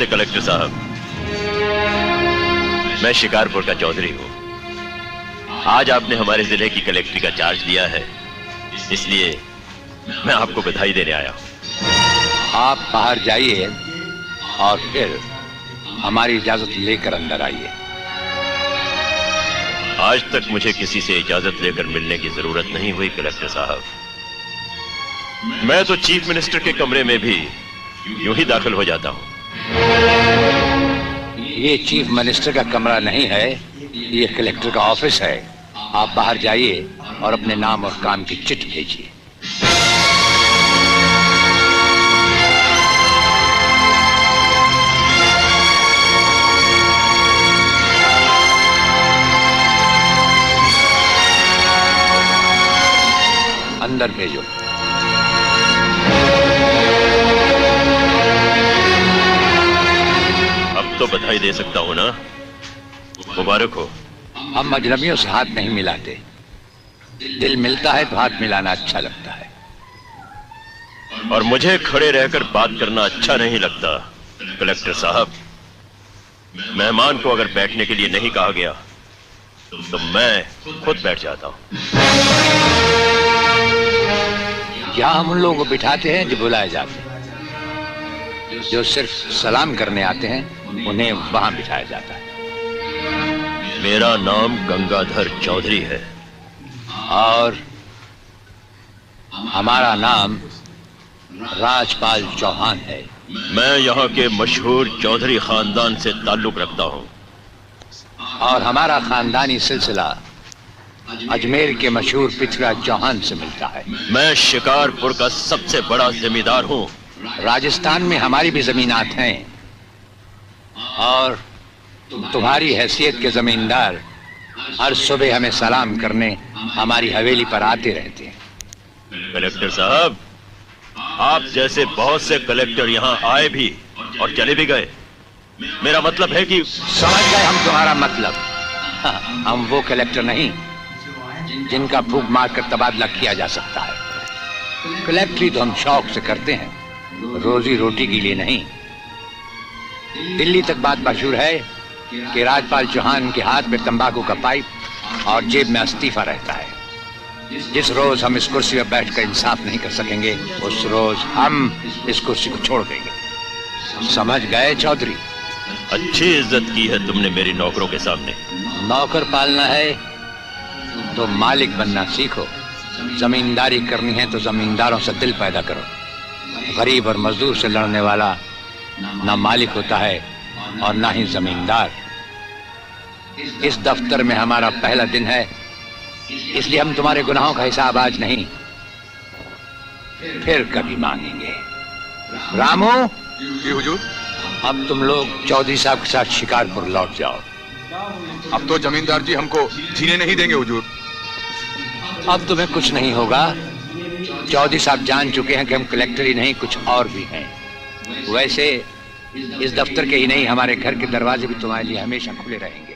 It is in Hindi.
नमस्ते कलेक्टर साहब, मैं शिकारपुर का चौधरी हूँ। आज आपने हमारे जिले की कलेक्ट्री का चार्ज लिया है, इसलिए मैं आपको बधाई देने आया हूँ। आप बाहर जाइए और फिर हमारी इजाजत लेकर अंदर आइए। आज तक मुझे किसी से इजाजत लेकर मिलने की जरूरत नहीं हुई कलेक्टर साहब। मैं तो चीफ मिनिस्टर के कमरे में भी यूं ही दाखिल हो जाता हूँ। ये चीफ मिनिस्टर का कमरा नहीं है, ये कलेक्टर का ऑफिस है। आप बाहर जाइए और अपने नाम और काम की चिट्ठी भेजिए। अंदर भेजो। अब तो बधाई दे सकता हूँ ना? मुबारक हो। हम अजनबियों से हाथ नहीं मिलाते। दिल मिलता है तो हाथ मिलाना अच्छा लगता है। और मुझे खड़े रहकर बात करना अच्छा नहीं लगता कलेक्टर साहब। मेहमान को अगर बैठने के लिए नहीं कहा गया तो मैं खुद बैठ जाता हूँ। यहाँ हम उन लोगों को बिठाते हैं जो बुलाए जाते हैं। जो सिर्फ सलाम करने आते हैं उन्हें वहां बिठाया जाता है। मेरा नाम गंगाधर चौधरी है और हमारा नाम राजपाल चौहान है। मैं यहाँ के मशहूर चौधरी खानदान से ताल्लुक रखता हूँ और हमारा खानदानी सिलसिला अजमेर के मशहूर पृथ्वीराज चौहान से मिलता है। मैं शिकारपुर का सबसे बड़ा जमींदार हूँ। राजस्थान में हमारी भी जमीनात हैं और तुम्हारी हैसियत के जमींदार हर सुबह हमें सलाम करने हमारी हवेली पर आते रहते हैं। कलेक्टर साहब, आप जैसे बहुत से कलेक्टर यहाँ आए भी और चले भी गए। मेरा मतलब है कि समझ गए हम तुम्हारा मतलब। हम वो कलेक्टर नहीं जिनका फूंक मारकर तबादला किया जा सकता है। कलेक्टरी तो हम शौक से करते हैं, रोजी रोटी के लिए नहीं। दिल्ली तक बात मशहूर है कि राजपाल चौहान के हाथ में तंबाकू का पाइप और जेब में इस्तीफा रहता है। जिस रोज हम इस कुर्सी पर बैठकर इंसाफ नहीं कर सकेंगे उस रोज हम इस कुर्सी को छोड़ देंगे। समझ गए चौधरी? अच्छी इज्जत की है तुमने मेरी नौकरों के सामने। नौकर पालना है तो मालिक बनना सीखो। जमींदारी करनी है तो जमींदारों से दिल पैदा करो। गरीब और मजदूर से लड़ने वाला ना मालिक होता है और ना ही जमींदार। इस दफ्तर में हमारा पहला दिन है, इसलिए हम तुम्हारे गुनाहों का हिसाब आज नहीं फिर कभी मांगेंगे। रामू, जी हुजूर। अब तुम लोग चौधरी साहब के साथ शिकारपुर लौट जाओ। अब तो जमींदार जी हमको जीने नहीं देंगे हुजूर। अब तुम्हें कुछ नहीं होगा। चौधरी साहब जान चुके हैं कि हम कलेक्टर ही नहीं कुछ और भी हैं। वैसे इस दफ्तर के ही नहीं हमारे घर के दरवाजे भी तुम्हारे लिए हमेशा खुले रहेंगे।